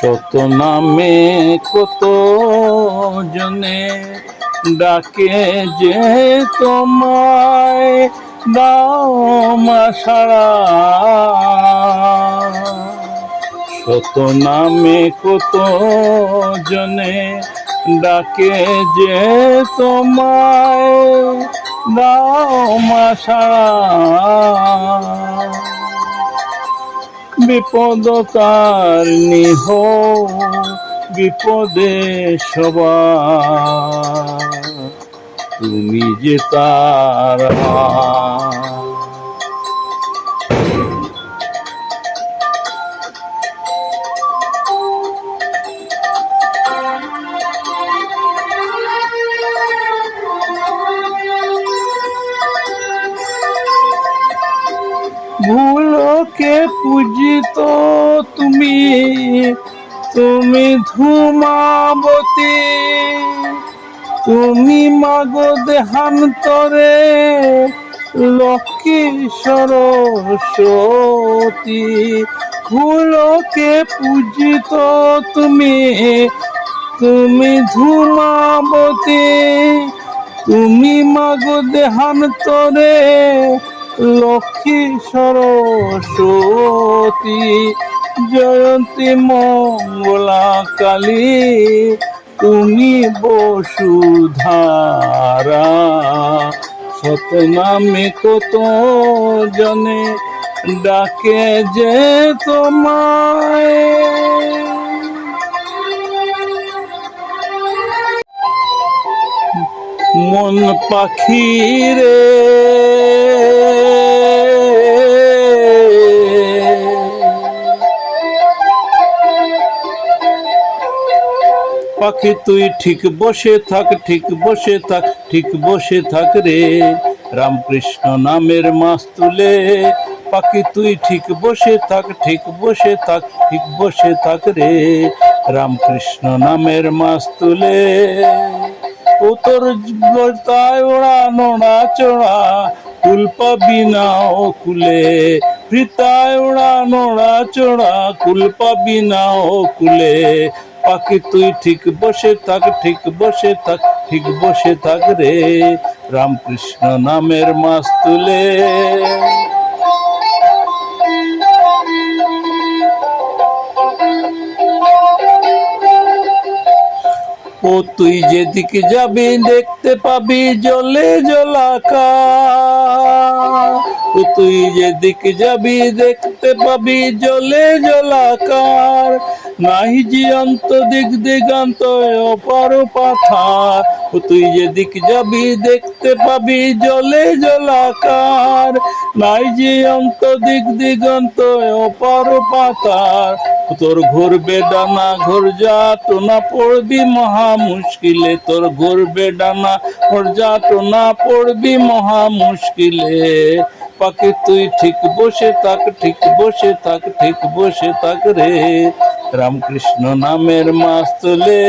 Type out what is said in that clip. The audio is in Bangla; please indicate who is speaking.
Speaker 1: শত নামে কত জনে ডাকে যে তোমায় দাও মা সাড়া। শত নামে কত জনে ডাকে যে তোমায় দাও মা সাড়া। বিপদ তারিণী হও বিপদে সবার, তুমি যে তারা। ভুলোকে পূজিত তুমি, তুমি ধূমাবতী, তুমি মাগো দেহান্তরে লক্ষ্মী সরস্বতী। ভুলোকে পূজিত তুমি, তুমি ধূমাবতী, তুমি মাগো দেহান্তরে লক্ষ্মী সরস্বতী। জয়ন্তী মঙ্গলা কালী, তুমি বসুধারা। শত নামে কত জনে ডাকে যে তোমায়। মন পাখি রে পাখি তুই ঠিক বসে থাক, ঠিক বসে থাক, ঠিক বসে থাক রে রামকৃষ্ণ নামের মাস তুলে। পাখি তুই ঠিক বসে থাক, ঠিক বসে থাক, ঠিক বসে থাক রে রামকৃষ্ণ নামের মাস তুলে। ও তোর তাই ওড়া নোড়া চড়া কুল পাবি না ও কুলে। ফিতায় ওড়া নোড়া চড়া কুল পাবি না ও কুলে। পাখি তুই ঠিক বসে থাক, ঠিক বসে থাক, ঠিক বসে থাক রে রামকৃষ্ণ নামের মাস তুলে। ও তুই যেদিকে যাবি দেখতে পাবি জলে জলাকার। ও তুই যেদিকে যাবি দেখতে পাবি জলে জলাকার। নাহি জিয়ন্ত দিক দিগান্ত অপার পাথার। ও তুই যেদিকে যাবি দেখতে পাবি জলে জলাকার। নাই জিয়ন্ত দিক দিগন্ত অপার পাথার। তোর ঘুরবে ডানা ঘোর যাতনা পড়বি মহা মুশকিলে। তোর ঘুরবে ডানা ঘোর যাতনা পড়বি মহা মুশকিলে। পাখি তুই ঠিক বসে থাক, ঠিক বসে থাক, ঠিক বসে থাক রে রামকৃষ্ণ নামের মাস তুলে।